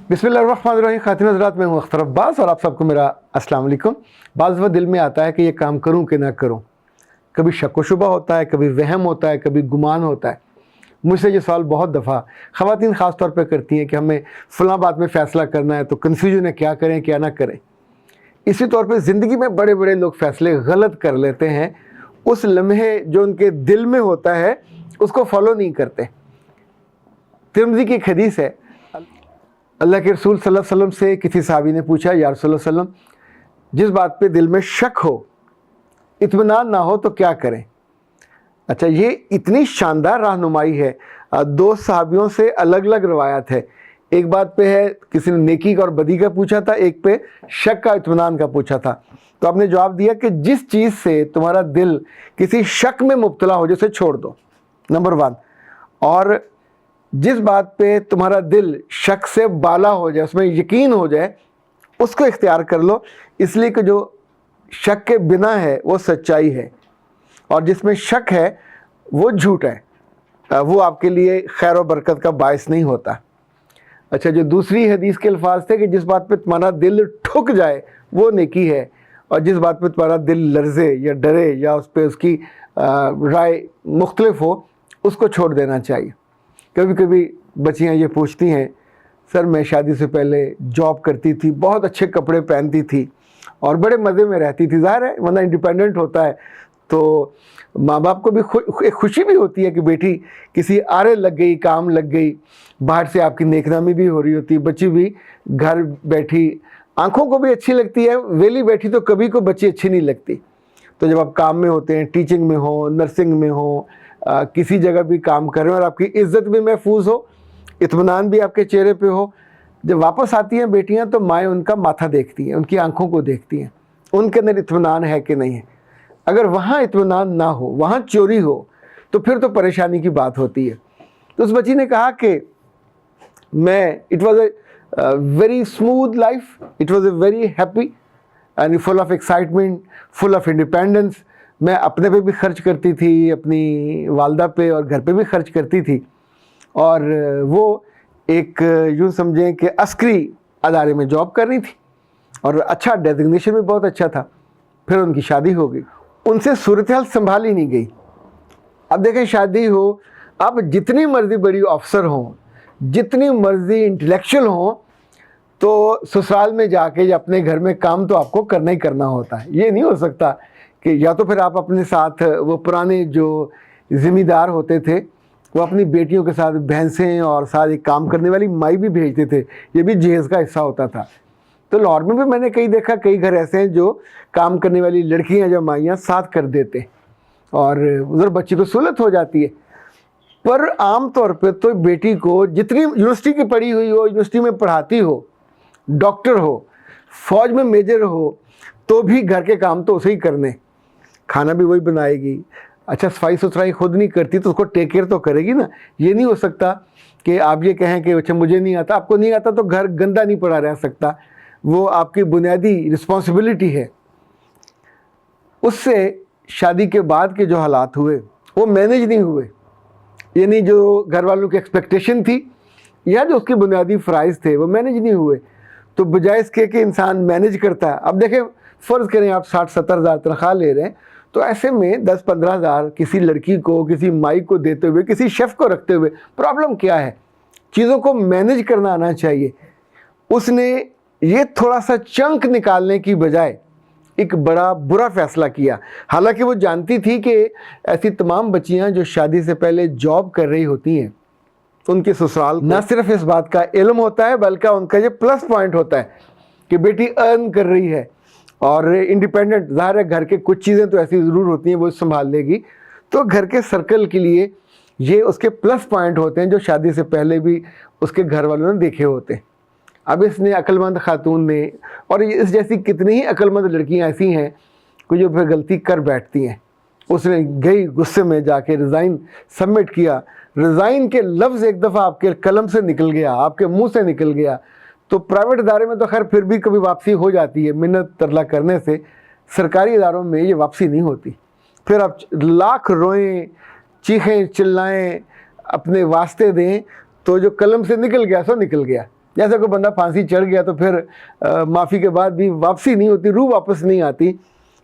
बिस्मिल्लाहिर्रहमानिर्रहीम। खातिन हज़रात, मैं हूँ अख्तर अब्बास और आप सबको मेरा अस्सलाम वालेकुम। बाज़ वक़्त दिल में आता है कि ये काम करूँ कि ना करूँ। कभी शक व शुबा होता है, कभी वहम होता है, कभी गुमान होता है। मुझसे ये सवाल बहुत दफ़ा ख़वातीन ख़ास तौर पे करती हैं कि हमें फ़लाँ बात में फ़ैसला करना है तो कन्फ्यूजन है, क्या करें क्या ना करें। इसी तौर पे ज़िंदगी में बड़े बड़े लोग फ़ैसले गलत कर लेते हैं, उस लम्हे जो उनके दिल में होता है उसको फॉलो नहीं करते। तिरमिज़ी की एक हदीस है, अल्लाह के रसूल सल्लल्लाहु अलैहि वसल्लम से किसी सहाबी ने पूछा, या रसूल अल्लाह सल्लम, जिस बात पे दिल में शक हो, इत्मीनान ना हो तो क्या करें। अच्छा, ये इतनी शानदार रहनुमाई है। दो सहाबियों से अलग अलग रवायत है। एक बात पे है किसी ने नेकी का और बदी का पूछा था, एक पे शक का इत्मीनान का पूछा था। तो आपने जवाब दिया कि जिस चीज़ से तुम्हारा दिल किसी शक में मुब्तला हो जैसे छोड़ दो, नंबर 1। और जिस बात पे तुम्हारा दिल शक से बाला हो जाए, उसमें यकीन हो जाए, उसको इख्तियार कर लो, इसलिए कि जो शक के बिना है वो सच्चाई है और जिसमें शक है वो झूठ है, वो आपके लिए खैर व बरकत का बायस नहीं होता। अच्छा, जो दूसरी हदीस के अल्फाज थे कि जिस बात पे तुम्हारा दिल ठुक जाए वो नेकी है, और जिस बात पे तुम्हारा दिल लर्जे या डरे या उस पर उसकी राय मुख्तलिफ हो, उसको छोड़ देना चाहिए। कभी कभी बच्चियाँ ये पूछती हैं, सर मैं शादी से पहले जॉब करती थी, बहुत अच्छे कपड़े पहनती थी और बड़े मज़े में रहती थी। ज़ाहिर है वरना इंडिपेंडेंट होता है तो माँ बाप को भी खुशी भी होती है कि बेटी किसी आरे लग गई, काम लग गई, बाहर से आपकी नेकनामी भी हो रही होती है, बच्ची भी घर बैठी आंखों को भी अच्छी लगती है। वेली बैठी तो कभी को बच्ची अच्छी नहीं लगती। तो जब आप काम में होते हैं, टीचिंग में हो, नर्सिंग में हो, किसी जगह भी काम कर रहे हो और आपकी इज़्ज़त भी महफूज हो, इत्मीनान भी आपके चेहरे पे हो, जब वापस आती हैं बेटियां तो माएँ उनका माथा देखती हैं, उनकी आंखों को देखती हैं, उनके अंदर इत्मीनान है कि नहीं है। अगर वहाँ इत्मीनान ना हो, वहाँ चोरी हो, तो फिर तो परेशानी की बात होती है। तो उस बच्ची ने कहा कि it was a very smooth life, it was a very happy and full of excitement, full of independence. मैं अपने पे भी खर्च करती थी, अपनी वालदा पे और घर पे भी खर्च करती थी, और वो एक यूँ समझें कि अस्करी अदारे में जॉब कर रही थी और अच्छा डेजिग्नेशन भी बहुत अच्छा था। फिर उनकी शादी हो गई, उनसे सूरत हाल संभाली नहीं गई। अब देखें, शादी हो, अब जितनी मर्जी बड़ी अफसर हों, जितनी मर्जी इंटेलेक्चुअल हों, तो ससुराल में जाके या अपने घर में काम तो आपको करना ही करना होता है। ये नहीं हो सकता कि या तो फिर आप अपने साथ वो पुराने जो ज़िम्मेदार होते थे वो अपनी बेटियों के साथ भैंसें और साथ एक काम करने वाली माई भी भेजते थे, ये भी जहेज़ का हिस्सा होता था। तो लाहौर में भी मैंने कई देखा, कई घर ऐसे हैं जो काम करने वाली लड़कियां या माइयाँ साथ कर देते और उधर बच्ची को सहूलत हो जाती है। पर आम तौर पे तो बेटी को जितनी यूनिवर्सिटी की पढ़ी हुई हो, यूनिवर्सिटी में पढ़ाती हो, डॉक्टर हो, फौज में मेजर हो, तो भी घर के काम तो उसे ही करने, खाना भी वही बनाएगी। अच्छा, सफाई सुथराई खुद नहीं करती तो उसको टेक केयर तो करेगी ना। ये नहीं हो सकता कि आप ये कहें कि अच्छा मुझे नहीं आता, आपको नहीं आता तो घर गंदा नहीं पड़ा रह सकता, वो आपकी बुनियादी रिस्पॉन्सिबिलिटी है। उससे शादी के बाद के जो हालात हुए वो मैनेज नहीं हुए, यानी जो घर वालों की एक्सपेक्टेशन थी या जो उसके बुनियादी फ़राइज़ थे वो मैनेज नहीं हुए। तो बजाय इसके कि इंसान मैनेज करता है, अब देखें फ़र्ज़ करें आप 60-70 हज़ार तनख्वाह ले रहे हैं, तो ऐसे में 10-15 हज़ार किसी लड़की को, किसी माई को देते हुए, किसी शेफ़ को रखते हुए प्रॉब्लम क्या है? चीज़ों को मैनेज करना आना चाहिए। उसने ये थोड़ा सा चंक निकालने की बजाय एक बड़ा बुरा फ़ैसला किया। हालांकि वो जानती थी कि ऐसी तमाम बच्चियां जो शादी से पहले जॉब कर रही होती हैं, उनके ससुराल ना सिर्फ इस बात का इल्म होता है बल्कि उनका ये प्लस पॉइंट होता है कि बेटी अर्न कर रही है और इंडिपेंडेंट। ज़ाहिर है घर के कुछ चीज़ें तो ऐसी ज़रूर होती हैं वो संभाल लेगी, तो घर के सर्कल के लिए ये उसके प्लस पॉइंट होते हैं जो शादी से पहले भी उसके घर वालों ने देखे होते हैं। अब इसने अक्लमंद खातून ने, और इस जैसी कितनी ही अक्लमंद लड़कियां ऐसी हैं कि जो फिर गलती कर बैठती हैं, उसने गई गुस्से में जाके रिज़ाइन सबमिट किया। रिज़ाइन के लफ्ज़ एक दफ़ा आपके कलम से निकल गया, आपके मुंह से निकल गया, तो प्राइवेट इदारे में तो खैर फिर भी कभी वापसी हो जाती है मिन्नत तरला करने से, सरकारी इदारों में ये वापसी नहीं होती। फिर आप लाख रोएं, चीखें चिल्लाएं, अपने वास्ते दें, तो जो कलम से निकल गया सो निकल गया। جیسے کوئی بندہ پھانسی چڑھ گیا تو پھر معافی کے بعد بھی واپسی نہیں ہوتی، روح واپس نہیں آتی،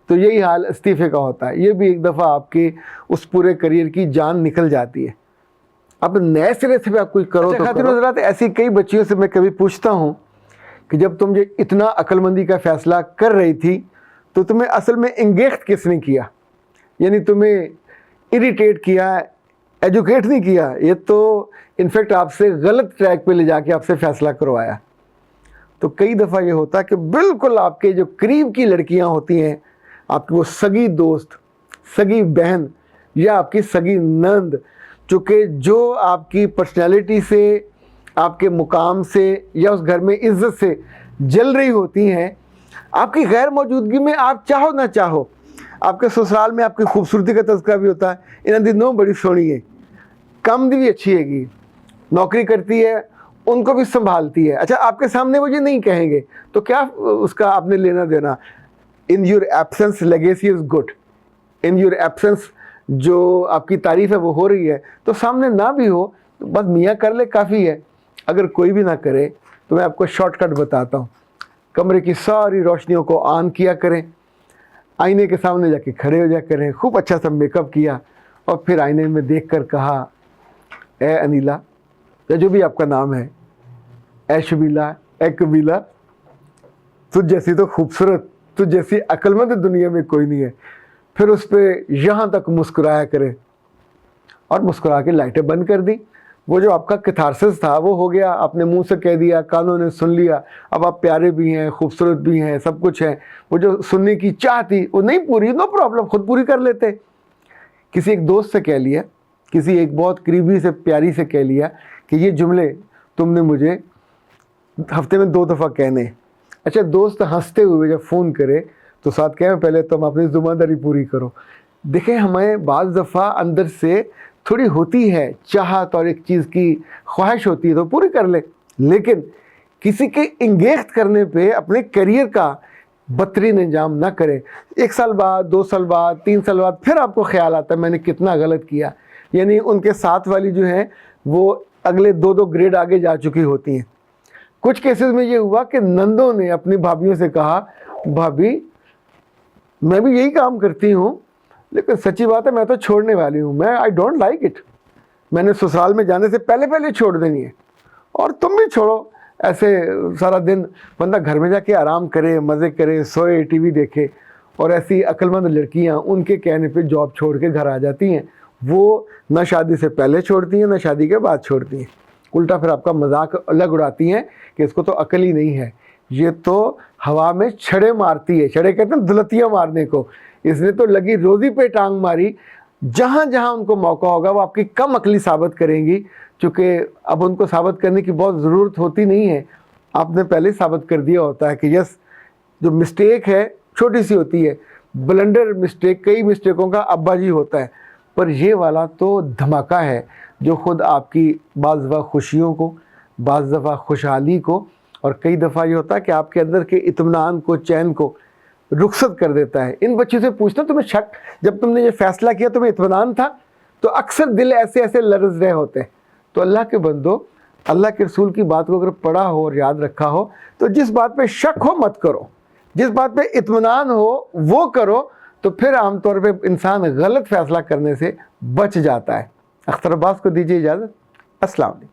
تو یہی حال استعفے کا ہوتا ہے. یہ بھی ایک دفعہ آپ کے اس پورے کریئر کی جان نکل جاتی ہے. اب نئے سرے سے بھی آپ کوئی کرو. خاتون حضرات، ایسی کئی بچیوں سے میں کبھی پوچھتا ہوں کہ جب تم یہ اتنا عقل مندی کا فیصلہ کر رہی تھی تو تمہیں اصل میں انگیخت کس نے کیا؟ یعنی تمہیں اریٹیٹ کیا، ایجوکیٹ نہیں کیا، یہ تو انفیکٹ آپ سے غلط ٹریک پہ لے جا کے آپ سے فیصلہ کروایا. تو کئی دفعہ یہ ہوتا ہے کہ بالکل آپ کے جو قریب کی لڑکیاں ہوتی ہیں، آپ کی وہ سگی دوست، سگی بہن یا آپ کی سگی نند، چونکہ جو آپ کی پرسنالٹی سے، آپ کے مقام سے یا اس گھر میں عزت سے جل رہی ہوتی ہیں، آپ کی غیر موجودگی میں آپ چاہو نہ چاہو، آپ کے سسرال میں آپ کی خوبصورتی کا تذکرہ بھی ہوتا ہے، انہاں دی نو بڑی سونی ہے، کم دی بھی اچھی ہے گی، نوکری کرتی ہے، ان کو بھی سنبھالتی ہے. اچھا، آپ کے سامنے وہ یہ نہیں کہیں گے تو کیا اس کا آپ نے لینا دینا؟ In your absence legacy is good. In your absence جو آپ کی تعریف ہے وہ ہو رہی ہے، تو سامنے نہ بھی ہو تو بس میاں کر لے کافی ہے. اگر کوئی بھی نہ کرے تو میں آپ کو شارٹ کٹ بتاتا ہوں. کمرے کی ساری روشنیوں کو آن کیا کریں، آئینے کے سامنے جا کے کھڑے ہو جا کریں، خوب اچھا سا میک اپ کیا اور پھر آئینے میں دیکھ کر کہا، اے انیلا، یا جو بھی آپ کا نام ہے، اے شبیلا، اے قبیلہ، تجھ جیسی تو خوبصورت، تجھ جیسی عقل مند دنیا میں کوئی نہیں ہے. پھر اس پہ یہاں تک مسکرایا کرے اور مسکرا کے لائٹیں بند کر دی. وہ جو آپ کا کتھارسس تھا وہ ہو گیا، آپ نے منہ سے کہہ دیا، کانوں نے سن لیا. اب آپ پیارے بھی ہیں، خوبصورت بھی ہیں، سب کچھ ہے. وہ جو سننے کی چاہ تھی وہ نہیں پوری، نو پرابلم، خود پوری کر لیتے. کسی ایک دوست سے کہہ لیا، کسی ایک بہت قریبی سے، پیاری سے کہہ لیا کہ یہ جملے تم نے مجھے ہفتے میں 2 دفعہ کہنے. اچھا، دوست ہنستے ہوئے جب فون کرے تو ساتھ کہیں پہلے تم اپنی ذمہ داری پوری کرو. دیکھیں، ہمیں بعض دفعہ اندر سے تھوڑی ہوتی ہے چاہت اور ایک چیز کی خواہش ہوتی ہے تو پوری کر لے، لیکن کسی کے انگیخت کرنے پہ اپنے کیریئر کا بدترین انجام نہ کرے. 1 سال بعد، 2 سال بعد، 3 سال بعد پھر آپ کو خیال آتا ہے میں نے کتنا غلط کیا. یعنی ان کے ساتھ والی جو ہیں وہ اگلے 2 گریڈ آگے جا چکی ہوتی ہیں. کچھ کیسز میں یہ ہوا کہ نندوں نے اپنی بھابھیوں سے کہا، بھابھی میں بھی یہی کام کرتی ہوں لیکن سچی بات ہے میں تو چھوڑنے والی ہوں، میں آئی ڈونٹ لائک اٹ، میں نے سسرال میں جانے سے پہلے چھوڑ دینی ہے، اور تم بھی چھوڑو. ایسے سارا دن بندہ گھر میں جا کے آرام کرے، مزے کرے، سوئے، ٹی وی دیکھے. اور ایسی عقل مند لڑکیاں ان کے کہنے پہ جاب چھوڑ کے گھر آ جاتی ہیں. وہ نہ شادی سے پہلے چھوڑتی ہیں نہ شادی کے بعد چھوڑتی ہیں. الٹا پھر آپ کا مذاق الگ اڑاتی ہیں کہ اس کو تو عقل ہی نہیں ہے، یہ تو ہوا میں چھڑے مارتی ہے. چھڑے کہتے ہیں دلتیاں مارنے کو. اس نے تو لگی روزی پہ ٹانگ ماری. جہاں جہاں ان کو موقع ہوگا وہ آپ کی کم عقلی ثابت کریں گی، چونکہ اب ان کو ثابت کرنے کی بہت ضرورت ہوتی نہیں ہے. آپ نے پہلے ہی ثابت کر دیا ہوتا ہے کہ یس، جو مسٹیک ہے چھوٹی سی ہوتی ہے، بلنڈر مسٹیک کئی مسٹیکوں کا ابا جی ہوتا ہے، پر یہ والا تو دھماکہ ہے جو خود آپ کی بعض دفعہ خوشیوں کو، بعض دفعہ خوشحالی کو، اور کئی دفعہ یہ ہوتا ہے کہ آپ کے اندر کے اطمینان کو، چین کو رخصت کر دیتا ہے. ان بچوں سے پوچھنا تمہیں شک، جب تم نے یہ فیصلہ کیا تمہیں اطمینان تھا؟ تو اکثر دل ایسے لرز رہے ہوتے ہیں. تو اللہ کے بندو، اللہ کے رسول کی بات کو اگر پڑھا ہو اور یاد رکھا ہو تو جس بات پہ شک ہو مت کرو، جس بات پہ اطمینان ہو وہ کرو. تو پھر عام طور پہ انسان غلط فیصلہ کرنے سے بچ جاتا ہے. اختر عباس کو دیجیے اجازت. السلام علیکم.